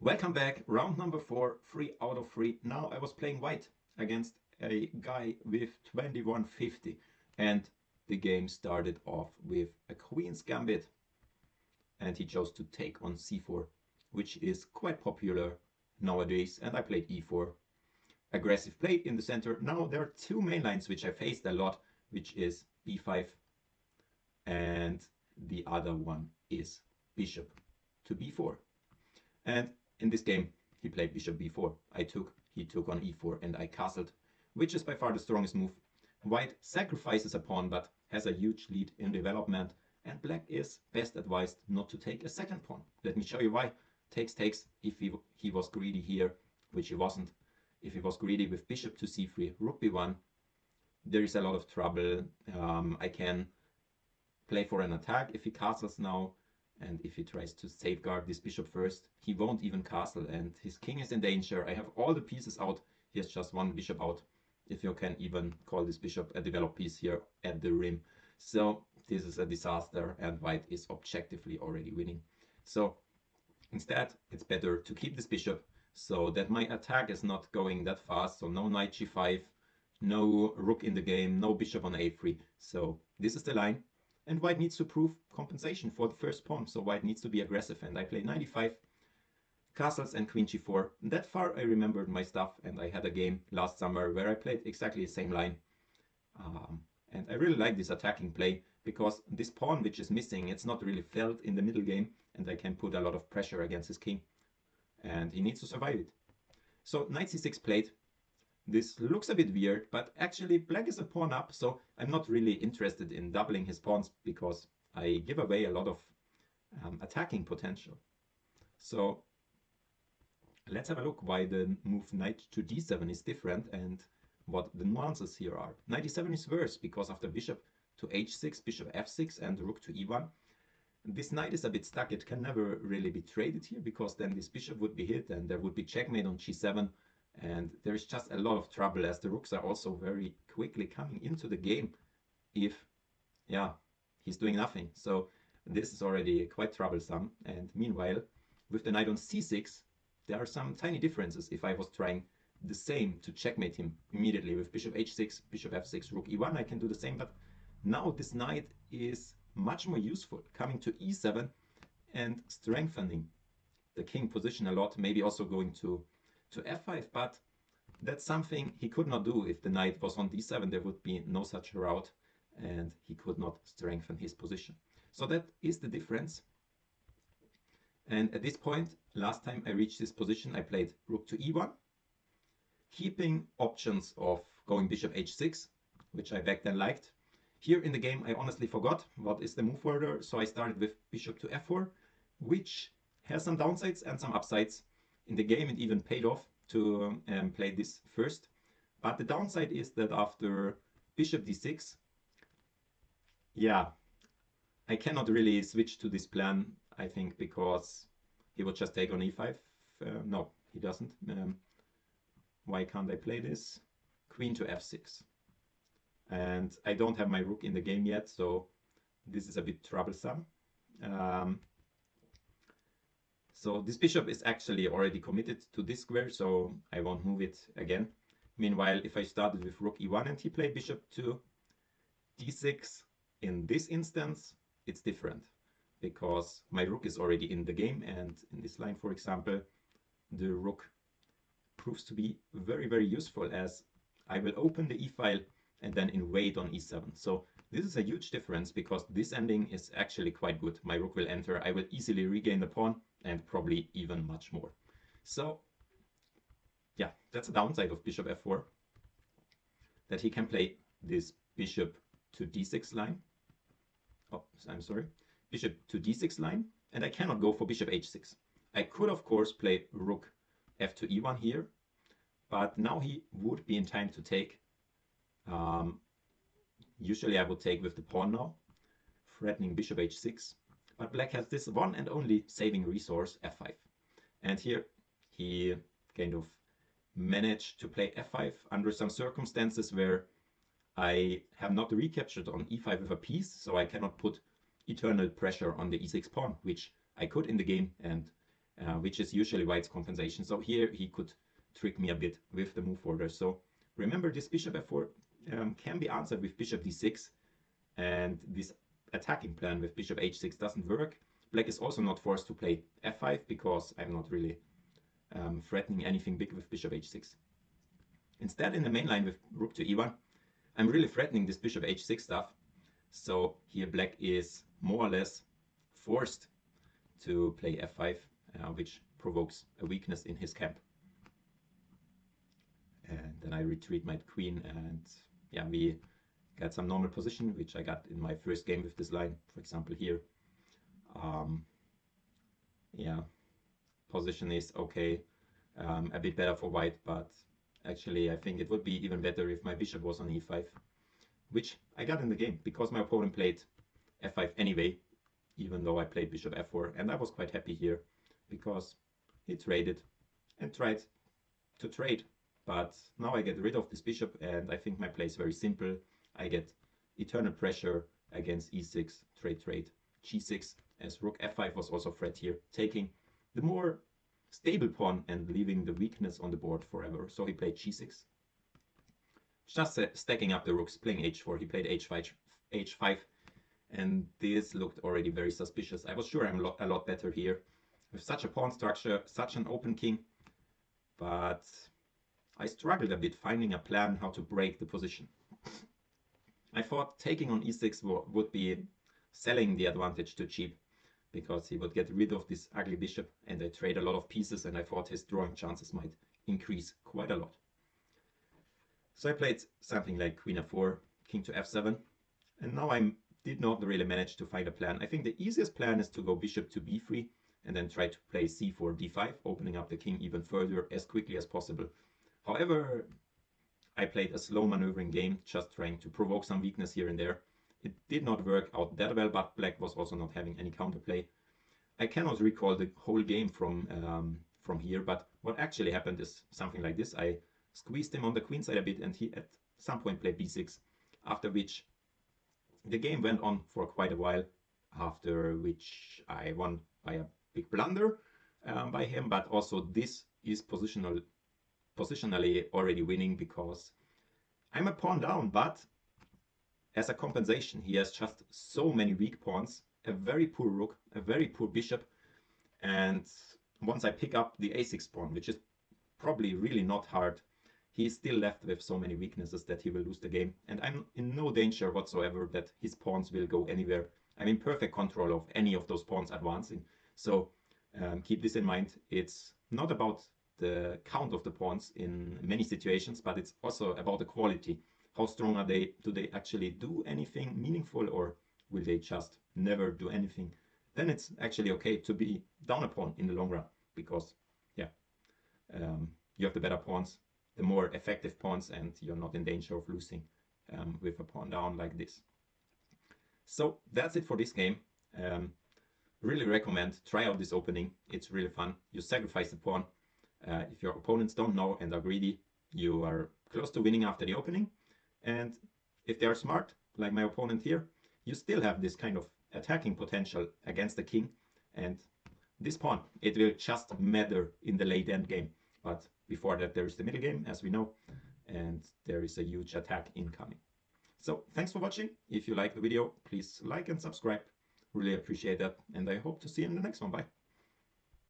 Welcome back, round number 4, 3 out of 3. Now I was playing white against a guy with 2150 and the game started off with a queen's gambit and he chose to take on c4, which is quite popular nowadays, and I played e4. Aggressive play in the center. Now there are two main lines which I faced a lot, which is b5 and the other one is bishop to b4. And in this game, he played bishop b4. He took on e4, and I castled, which is by far the strongest move. White sacrifices a pawn, but has a huge lead in development, and black is best advised not to take a second pawn. Let me show you why. Takes, takes, if he was greedy here, which he wasn't. If he was greedy with bishop to c3, rook b1, there is a lot of trouble. I can play for an attack if he castles now. And if he tries to safeguard this bishop first, he won't even castle and his king is in danger. I have all the pieces out. He has just one bishop out, if you can even call this bishop a developed piece here at the rim. So this is a disaster and white is objectively already winning. So instead, it's better to keep this bishop so that my attack is not going that fast. So no knight g5, no rook in the game, no bishop on a3. So this is the line. And white needs to prove compensation for the first pawn, so white needs to be aggressive, and I play 95, castles and queen g4. That far I remembered my stuff, and I had a game last summer where I played exactly the same line. And I really like this attacking play, because this pawn which is missing, it's not really felt in the middle game, and I can put a lot of pressure against his king. And he needs to survive it. So knight c6 played. This looks a bit weird, but actually black is a pawn up, so I'm not really interested in doubling his pawns because I give away a lot of attacking potential. So let's have a look why the move knight to d7 is different and what the nuances here are. Knight e7 is worse because of the bishop to h6, bishop f6 and rook to e1. This knight is a bit stuck. It can never really be traded here because then this bishop would be hit and there would be checkmate on g7. And there is just a lot of trouble as the rooks are also very quickly coming into the game if, he's doing nothing. So this is already quite troublesome. And meanwhile, with the knight on c6, there are some tiny differences. If I was trying the same to checkmate him immediately with bishop h6, bishop f6, rook e1, I can do the same. But now this knight is much more useful, coming to e7 and strengthening the king position a lot, maybe also going to f5, but that's something he could not do. If the knight was on d7, there would be no such route, and he could not strengthen his position. So that is the difference. And at this point, last time I reached this position, I played rook to e1, keeping options of going bishop h6, which I back then liked. Here in the game, I honestly forgot what is the move order, so I started with bishop to f4, which has some downsides and some upsides. In the game, it even paid off to play this first. But the downside is that after bishop d6, I cannot really switch to this plan, I think, because he would just take on e5. No, he doesn't. Why can't I play this? Queen to f6. And I don't have my rook in the game yet, so this is a bit troublesome. So this bishop is actually already committed to this square, so I won't move it again. Meanwhile, if I started with rook e1 and he played bishop to d6, in this instance, it's different because my rook is already in the game, and in this line, for example, the rook proves to be very, very useful as I will open the e-file and then invade on e7. So this is a huge difference because this ending is actually quite good. My rook will enter, I will easily regain the pawn, and probably even much more. So that's a downside of bishop f4, that he can play this bishop to d6 line. Oh, I'm sorry, bishop to d6 line, and I cannot go for bishop h6. I could, of course, play rook f to e1 here, but now he would be in time to take. Usually I would take with the pawn now, threatening bishop h6. But black has this one and only saving resource, f5. And here he kind of managed to play f5 under some circumstances where I have not recaptured on e5 with a piece, so I cannot put eternal pressure on the e6 pawn, which I could in the game, and which is usually white's compensation. So here he could trick me a bit with the move order. So remember, this bishop f4 can be answered with bishop d6, and this attacking plan with bishop h6 doesn't work. Black is also not forced to play f5 because I'm not really threatening anything big with bishop h6. Instead, in the main line with rook to e1, I'm really threatening this bishop h6 stuff. So here black is more or less forced to play f5, which provokes a weakness in his camp. And then I retreat my queen, and yeah, we got some normal position, which I got in my first game with this line, for example here. Yeah, position is okay, a bit better for white, but actually I think it would be even better if my bishop was on e5, which I got in the game because my opponent played f5 anyway, even though I played bishop f4, and I was quite happy here because he traded and tried to trade. But now I get rid of this bishop, and I think my play is very simple. I get eternal pressure against e6, trade, g6, as rook f5 was also threat here, taking the more stable pawn and leaving the weakness on the board forever. So he played g6. Just stacking up the rooks, playing h4, he played h5, and this looked already very suspicious. I was sure I'm a lot better here with such a pawn structure, such an open king, but I struggled a bit finding a plan how to break the position. I thought taking on e6 would be selling the advantage too cheap, because he would get rid of this ugly bishop, and I trade a lot of pieces, and I thought his drawing chances might increase quite a lot. So I played something like queen f4, king to f7, and now I did not really manage to find a plan. I think the easiest plan is to go bishop to b3 and then try to play c4, d5, opening up the king even further as quickly as possible. However, I played a slow maneuvering game, just trying to provoke some weakness here and there. It did not work out that well, but black was also not having any counterplay. I cannot recall the whole game from here, but what actually happened is something like this. I squeezed him on the queen side a bit, and he at some point played b6, after which the game went on for quite a while, after which I won by a big blunder by him, but also this is positionally already winning because I'm a pawn down, but as a compensation he has just so many weak pawns, a very poor rook, a very poor bishop, and once I pick up the a6 pawn, which is probably really not hard, he's still left with so many weaknesses that he will lose the game, and I'm in no danger whatsoever that his pawns will go anywhere. I'm in perfect control of any of those pawns advancing. So keep this in mind. It's not about the count of the pawns in many situations, but it's also about the quality. How strong are they? Do they actually do anything meaningful, or will they just never do anything? Then it's actually okay to be down a pawn in the long run, because yeah, you have the better pawns, the more effective pawns, and you're not in danger of losing with a pawn down like this. So that's it for this game. Really recommend, try out this opening. It's really fun. You sacrifice the pawn. If your opponents don't know and are greedy, you are close to winning after the opening. And if they are smart, like my opponent here, you still have this kind of attacking potential against the king. And this pawn, it will just matter in the late end game. But before that, there is the middle game, as we know, and there is a huge attack incoming. So thanks for watching. If you like the video, please like and subscribe. Really appreciate that, and I hope to see you in the next one. Bye.